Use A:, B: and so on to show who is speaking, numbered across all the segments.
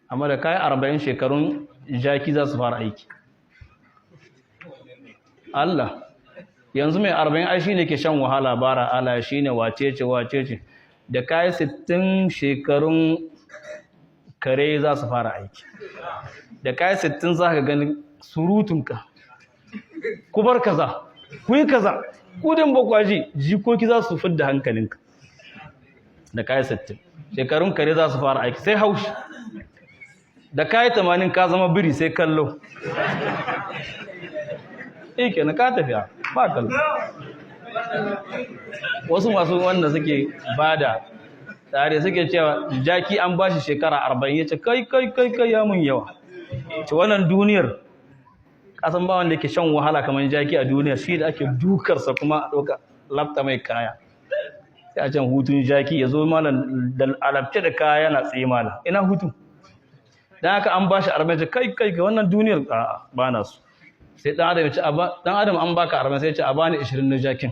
A: amma da kai 40 shekarun jaki za su fara aiki. Allah yanzu mai 40 ai shine ke shan wahala bara ala shine wacece da kai 60 shekarun kare za su fara aiki. Da kai 60 za ka gani surutunka ku bar kaza ku yi kaza ku din bakwaji jikoki za su fidda hankalinka. Da kai 60 shekarun kare za su fara aiki sai haushi. Da kai 80 ka zama biri sai kallo. Kenan ka tafiya ba kallo. Wasu masu wanda suke bada tare suke cewa jaki an bashi shekara 40 yace kai ya mun yawa. Ce wannan duniyar kasan ba wanda yake shan wahala kamar jaki a duniya shi da ake dukarsa kuma a doka lafta mai kaya. Sai a can hutun jaki ya zo malam da alabce da kaya yana tsaye malam ina hutu. Dan haka an bashi 40 kai ga wannan duniyar ba na su. Sai dan adam ya ce dan adam an baka 40 sai ya ce a bani 20 na jakin.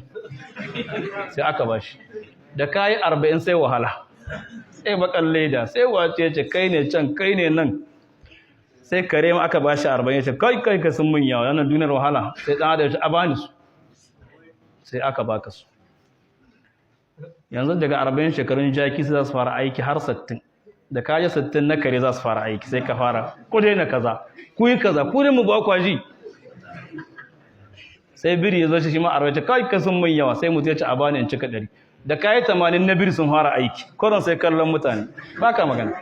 A: Sai aka bashi. Da kai 40 sai wahala. Sai bakan leda sai wace ce kai ne can kai ne nan. Sai kare ma aka bashi 40 ya ce kai ka sun mun yawa wannan duniyar wahala. Sai dan adam ya ce a bani su. Sai aka baka su. Yanzu daga 40 shekarun jaki za su fara aiki har 60. Da kaje 60 na kare za su fara aiki sai ka fara ku daina kaza ku yi kaza ku ne mu ba kwaji. Sai biri ya zo shi ma 40 kai ka sun mun yawa sai mutum ya ce a bani in cika 100. Da kai 80 na biri sun fara aiki koron sai kallon mutane baka magana.